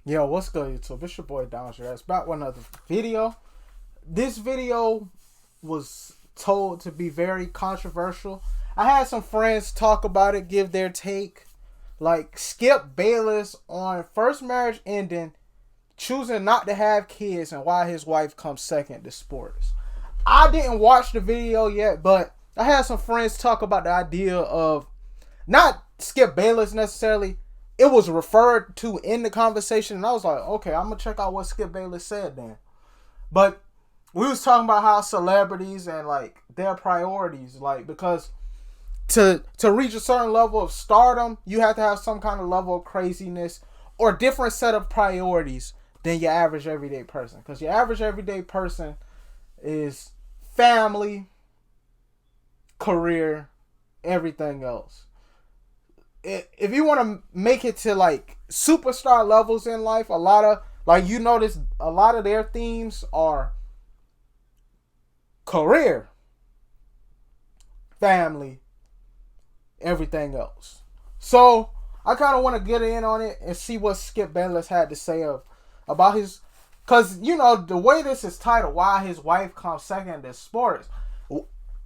Yo, what's good, YouTube? It's your boy Downsher. It's back with another video. This video was told to be very controversial. I had some friends talk about it, give their take. Like Skip Bayless on first marriage ending, choosing not to have kids, and why his wife comes second to sports. I didn't watch the video yet, but I had some friends talk about the idea of not Skip Bayless necessarily. It was referred to in the conversation, and I was like, okay, I'm gonna check out what Skip Bayless said then. But we was talking about how celebrities and like their priorities, like because to reach a certain level of stardom, you have to have some kind of level of craziness or different set of priorities than your average everyday person. Because your average everyday person is family, career, everything else. If you want to make it to like superstar levels in life, a lot of like you notice a lot of their themes are career, family, everything else. So I kind of want to get in on it and see what Skip Bayless had to say about his, because you know the way this is titled, why his wife comes second in sports.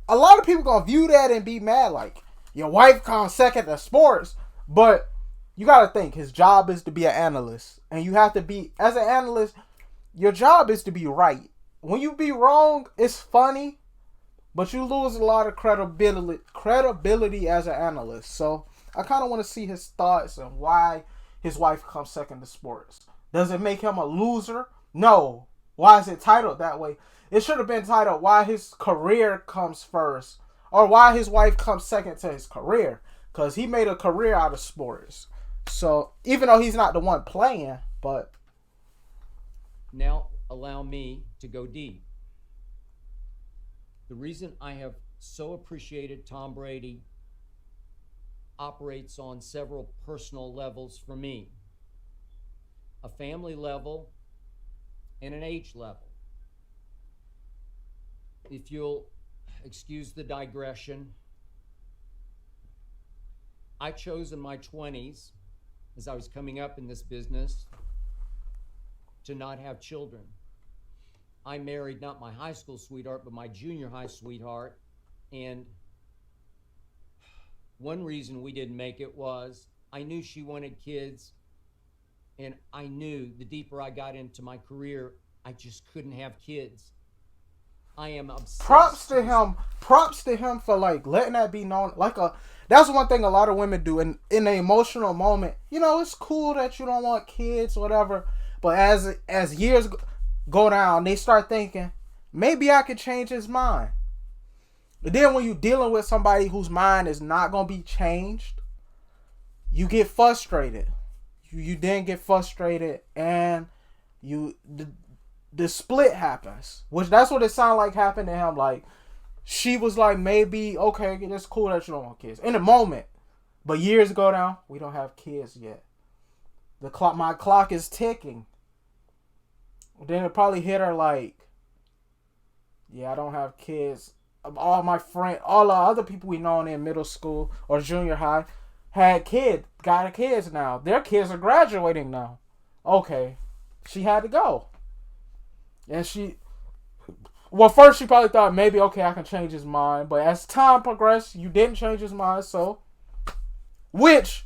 A lot of people gonna view that and be mad, like your wife comes second in sports, but you gotta think his job is to be an analyst, and you have to be as an analyst. Your job is to be right. When you be wrong, it's funny, but you lose a lot of credibility as an analyst. So I kind of want to see his thoughts on why his wife comes second to sports. Does it make him a loser? No. Why is it titled that way? It should have been titled why his career comes first, or why his wife comes second to his career, because he made a career out of sports. So even though he's not the one playing, but now allow me to go deep. The reason I have so appreciated Tom Brady operates on several personal levels for me: a family level and an age level. If you'll excuse the digression, I chose in my 20s, as I was coming up in this business, to not have children. I married not my high school sweetheart, but my junior high sweetheart. And one reason we didn't make it was I knew she wanted kids, and I knew the deeper I got into my career, I just couldn't have kids. I am obsessed. Props to him. Props to him for like letting that be known. That's one thing a lot of women do in an emotional moment. You know, it's cool that you don't want kids, whatever. But as years go down, they start thinking, maybe I could change his mind. But then when you're dealing with somebody whose mind is not gonna be changed, you get frustrated. You then get frustrated, and the split happens, which that's what it sounded like happened to him. Like she was like, maybe okay, it's cool that you don't want kids in the moment, but years go down, we don't have kids yet. My clock is ticking. Then it probably hit her like, yeah, I don't have kids. All my friends, all the other people we know in middle school or junior high got kids now. Their kids are graduating now. Okay, she had to go. And first she probably thought maybe, okay, I can change his mind. But as time progressed, you didn't change his mind. So, which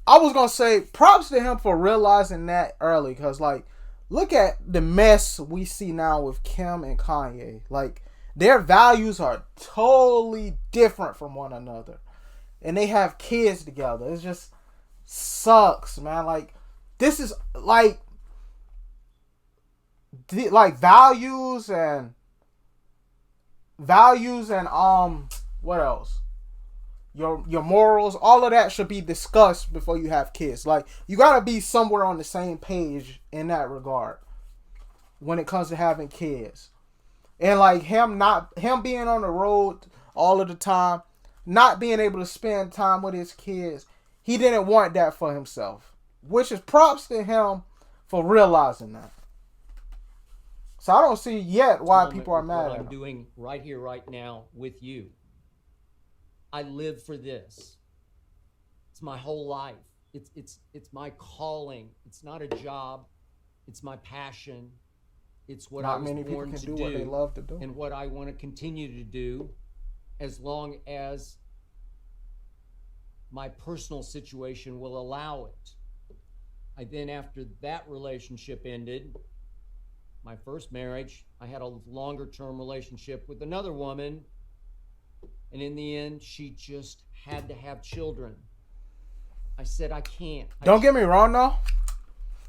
I was going to say props to him for realizing that early. Because, like, look at the mess we see now with Kim and Kanye. Like, their values are totally different from one another. And they have kids together. It just sucks, man. Like, this is, like values and what else, your morals, all of that should be discussed before you have kids. Like, you gotta be somewhere on the same page in that regard when it comes to having kids. And like him being on the road all of the time, not being able to spend time with his kids, he didn't want that for himself, which is props to him for realizing that. So I don't see yet why people are mad at him. I'm doing right here, right now with you. I live for this. It's my whole life. it's my calling. It's not a job. It's my passion. It's what I Not was many people born can to do what they love to do. and what I want to continue to do, as long as my personal situation will allow it. I then, after that relationship ended, my first marriage, I had a longer term relationship with another woman, and in the end, she just had to have children. I said, I can't. Don't get me wrong, though.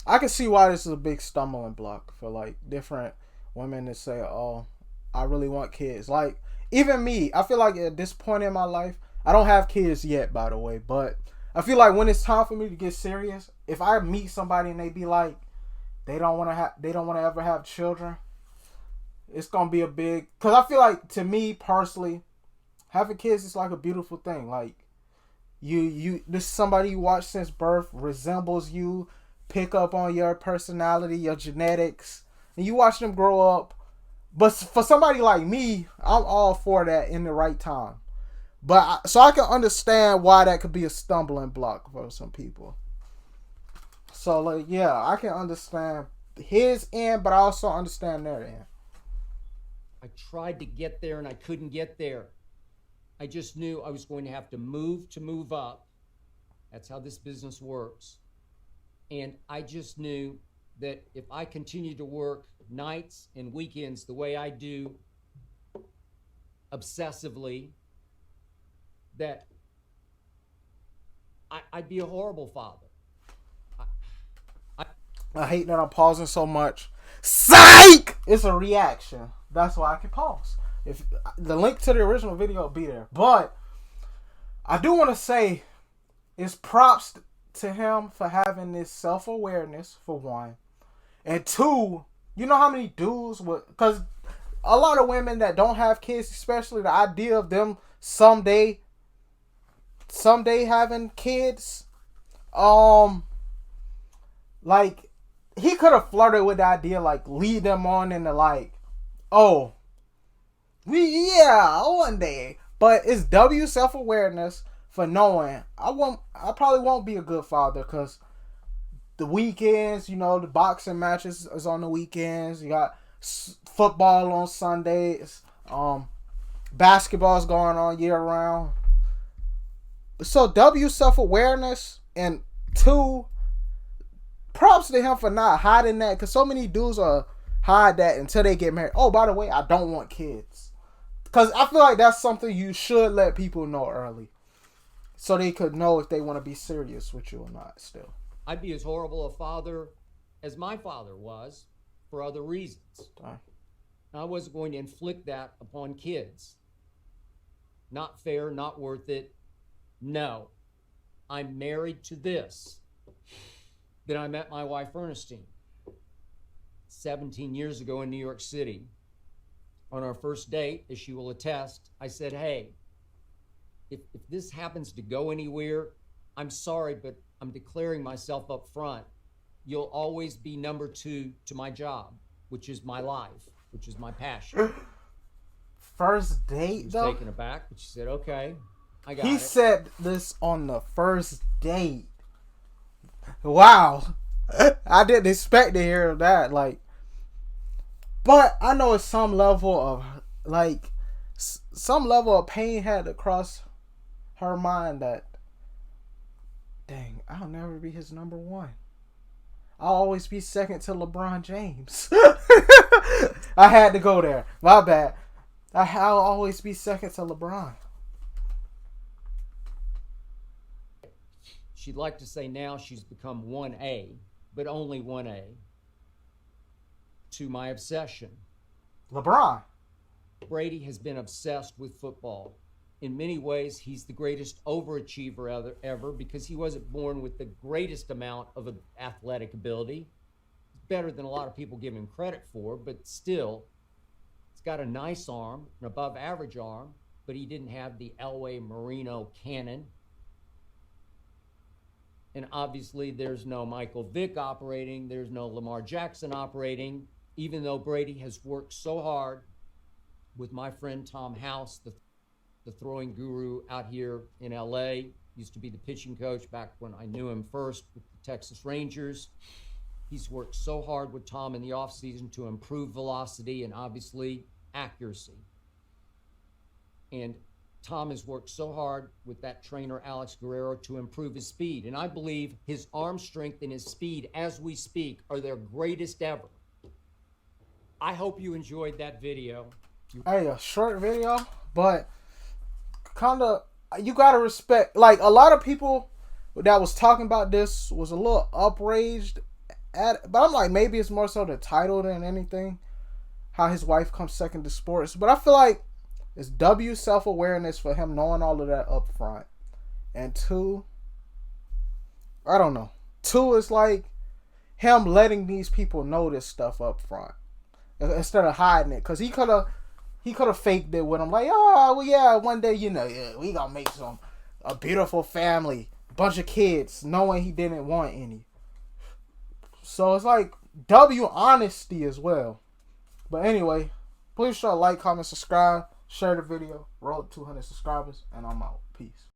I can see why this is a big stumbling block for like different women to say, "Oh, I really want kids." Like even me, I feel like at this point in my life, I don't have kids yet, by the way, but I feel like when it's time for me to get serious, if I meet somebody and they be like, they don't want to ever have children, it's gonna be a big. Cause I feel like, to me personally, having kids is like a beautiful thing. Like this is somebody you watch since birth, resembles you, pick up on your personality, your genetics, and you watch them grow up. But for somebody like me, I'm all for that in the right time. But so I can understand why that could be a stumbling block for some people. So like, yeah, I can understand his end, but I also understand their end. I tried to get there and I couldn't get there. I just knew I was going to have to move up. That's how this business works. And I just knew that if I continued to work nights and weekends the way I do, obsessively, that I'd be a horrible father. I hate that I'm pausing so much. Psych! It's a reaction. That's why I can pause. If the link to the original video will be there. But I do want to say it's props to him for having this self-awareness, for one. And two, you know how many dudes would... Because a lot of women that don't have kids, especially the idea of them someday having kids, like, he could have flirted with the idea, like, lead them on into, like, oh, one day. But it's self-awareness for knowing I probably won't be a good father, because the weekends, you know, the boxing matches is on the weekends. You got football on Sundays. Basketball's going on year round. So self-awareness, and two, props to him for not hiding that, because so many dudes are hide that until they get married. Oh, by the way, I don't want kids. Because I feel like that's something you should let people know early, so they could know if they want to be serious with you or not still. I'd be as horrible a father as my father was, for other reasons. I wasn't going to inflict that upon kids. Not fair, not worth it. No. I'm married to this. Then I met my wife, Ernestine, 17 years ago in New York City. On our first date, as she will attest, I said, hey, if this happens to go anywhere, I'm sorry, but I'm declaring myself up front. You'll always be number two to my job, which is my life, which is my passion. First date, though? She was taken aback, but she said, okay, I got it. He said this on the first date. Wow. I didn't expect to hear that. Like, but I know it's some level of pain had to cross her mind that, dang, I'll never be his number one. I'll always be second to LeBron James. I had to go there. My bad. I'll always be second to LeBron. She'd like to say now she's become 1A, but only 1A, to my obsession. LeBron. Brady has been obsessed with football. In many ways, he's the greatest overachiever ever, because he wasn't born with the greatest amount of athletic ability. He's better than a lot of people give him credit for, but still, he's got a nice arm, an above average arm, but he didn't have the Elway Marino cannon. And obviously, there's no Michael Vick operating. There's no Lamar Jackson operating, even though Brady has worked so hard with my friend Tom House, the throwing guru out here in LA. used to be the pitching coach back when I knew him first with the Texas Rangers. He's worked so hard with Tom in the offseason to improve velocity and obviously accuracy. And Tom has worked so hard with that trainer, Alex Guerrero, to improve his speed. And I believe his arm strength and his speed, as we speak, are their greatest ever. I hope you enjoyed that video. Hey, a short video, but kind of, you got to respect, like, a lot of people that was talking about this was a little outraged at, but I'm like, maybe it's more so the title than anything, how his wife comes second to sports. But I feel like it's self-awareness for him knowing all of that up front. And two, I don't know. Two is like him letting these people know this stuff up front instead of hiding it. Because he could have faked it with him. Like, oh, well, yeah, one day, yeah, we gonna make a beautiful family, bunch of kids, knowing he didn't want any. So it's like honesty as well. But anyway, please show like, comment, subscribe, share the video. Roll to 200 subscribers, and I'm out. Peace.